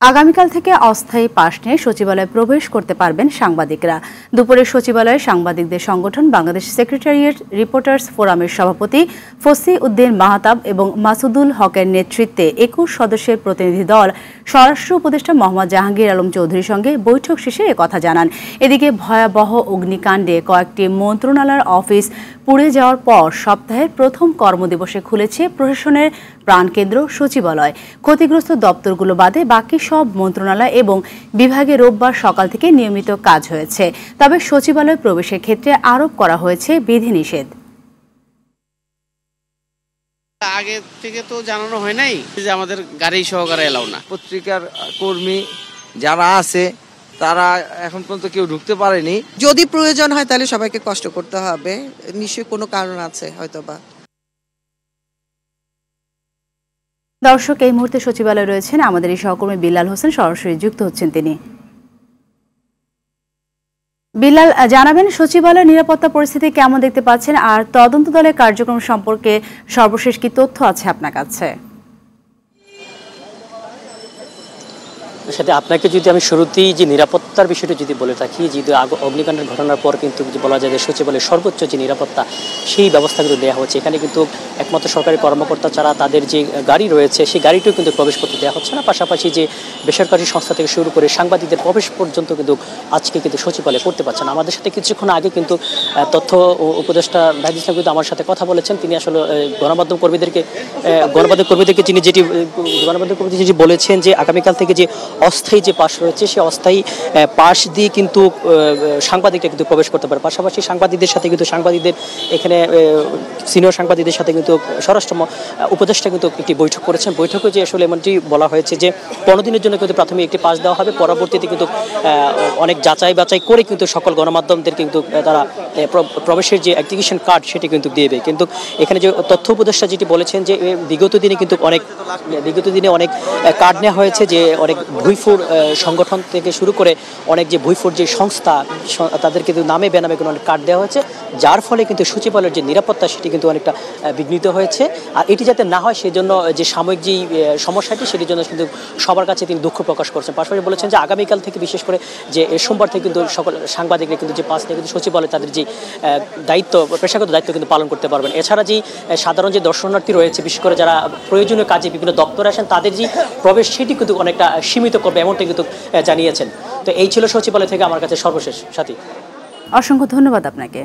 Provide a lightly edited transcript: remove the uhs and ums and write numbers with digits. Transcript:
আগামীকাল থেকে অস্থায়ী পাস নিয়ে সচিবালয়ে প্রবেশ করতে পারবেন সাংবাদিকরা। দুপুরে সচিবালয়ে সাংবাদিকদের সংগঠন বাংলাদেশ সেক্রেটারিয়েট রিপোর্টার্স ফোরামের সভাপতি ফসি উদ্দিন মাহতাব এবং মাসুদুল হকের নেতৃত্বে ২১ সদস্যের প্রতিনিধি দল স্বরাষ্ট্র উপদেষ্টা মোহাম্মদ জাহাঙ্গীর আলম চৌধুরীর সঙ্গে বৈঠক শেষে একথা জানান। এদিকে ভয়াবহ অগ্নিকাণ্ডে কয়েকটি মন্ত্রণালয়ের অফিস পুড়ে যাওয়ার পর সপ্তাহের প্রথম কর্মদিবসে খুলেছে প্রশাসনের প্রাণকেন্দ্র সচিবালয়। ক্ষতিগ্রস্ত দপ্তরগুলো বাদে বাকি সব মন্ত্রণালয় এবং বিভাগে রোববার সকাল থেকে নিয়মিত কাজ হয়েছে। তবে সচিবালয় প্রবেশের ক্ষেত্রে আরোপ করা হয়েছে বিধিনিষেধ। আগে থেকে তো জানানো হয় নাই যে আমাদের গাড়ি সহকারে এলাও না। পত্রিকার কর্মী যারা আছে তারা এখন পর্যন্ত কেউ ঢুকতে পারেনি। যদি প্রয়োজন হয় তাহলে সবাইকে কষ্ট করতে হবে, নিশ্চয়ই কোনো কারণ আছে হয়তোবা। দর্শক, এই মুহূর্তে সচিবালয়ে রয়েছেন আমাদের এই সহকর্মী বিল্লাল হোসেন, সরাসরি যুক্ত হচ্ছেন তিনি। বিল্লাল, জানাবেন সচিবালয়ের নিরাপত্তা পরিস্থিতি কেমন দেখতে পাচ্ছেন, আর তদন্ত দলের কার্যক্রম সম্পর্কে সর্বশেষ কি তথ্য আছে আপনার কাছে? সাথে আপনাকে যদি আমি শুরুতেই যে নিরাপত্তার বিষয়টা যদি বলে থাকি, যেহেতু অগ্নিকাণ্ডের ঘটনার পর কিন্তু বলা যায় যে সচিবালয়ের সর্বোচ্চ যে নিরাপত্তা সেই ব্যবস্থা কিন্তু দেওয়া হচ্ছে। এখানে কিন্তু একমাত্র সরকারি কর্মকর্তা ছাড়া তাদের যে গাড়ি রয়েছে সেই গাড়িটিও কিন্তু প্রবেশ করতে দেওয়া হচ্ছে না। পাশাপাশি যে বেসরকারি সংস্থা থেকে শুরু করে সাংবাদিকদের প্রবেশ পর্যন্ত কিন্তু আজকে কিন্তু সচিবালয়ে করতে পারছে না। আমাদের সাথে কিছুক্ষণ আগে কিন্তু তথ্য উপদেষ্টা নাহিদ ইসলাম কিন্তু আমার সাথে কথা বলেছেন। তিনি আসলে গণমাধ্যম কর্মীদেরকে যেটি বলেছেন যে আগামীকাল থেকে যে অস্থায়ী যে পাস রয়েছে সেই অস্থায়ী পাস দিয়ে কিন্তু সাংবাদিকরা কিন্তু প্রবেশ করতে পারে। পাশাপাশি সাংবাদিকদের সাথে কিন্তু সাংবাদিকদের এখানে সিনিয়র সাংবাদিকদের সাথে কিন্তু স্বরাষ্ট্র উপদেষ্টা কিন্তু একটি বৈঠক করেছেন। বৈঠকে যে আসলে এমনটি বলা হয়েছে যে 15 দিনের জন্য কিন্তু প্রাথমিক একটি পাস দেওয়া হবে, পরবর্তীতে কিন্তু অনেক যাচাই বাছাই করে কিন্তু সকল গণমাধ্যমদের কিন্তু তারা প্রবেশের যে অ্যাপ্লিকেশন কার্ড সেটি কিন্তু দেবে। কিন্তু এখানে যে তথ্য উপদেষ্টা যেটি বলেছেন যে বিগত দিনে অনেক কার্ড নেওয়া হয়েছে, যে অনেক ভুইফুর সংগঠন থেকে শুরু করে অনেক যে ভুইফুর যে সংস্থা তাদের কিন্তু নামে বেনামে কোনো অনেক কার্ড দেওয়া হয়েছে, যার ফলে কিন্তু সচিবালয়ের যে নিরাপত্তা সেটি কিন্তু অনেকটা বিঘ্নিত হয়েছে। আর এটি যাতে না হয় সেই জন্য যে সাময়িক যে সমস্যাটি সেটির জন্য কিন্তু সবার কাছে তিনি দুঃখ প্রকাশ করছেন। পাশাপাশি বলেছেন যে আগামীকাল থেকে বিশেষ করে যে সোমবার থেকে কিন্তু সকল সাংবাদিকরা কিন্তু যে পাস নিয়ে কিন্তু সচিবালয়ে তাদের যে দায়িত্ব পেশাগত দায়িত্ব কিন্তু পালন করতে পারবেন। এছাড়া যে সাধারণ যে দর্শনার্থী রয়েছে, বিশেষ করে যারা প্রয়োজনীয় কাজে বিভিন্ন দপ্তরে আসেন, তাদের যে প্রবেশ সেটি কিন্তু অনেকটা সীমিত করবে এমনটাই কিন্তু জানিয়েছেন। তো এই ছিল সচিবালয় থেকে আমার কাছে সর্বশেষ সাথী। অসংখ্য ধন্যবাদ আপনাকে।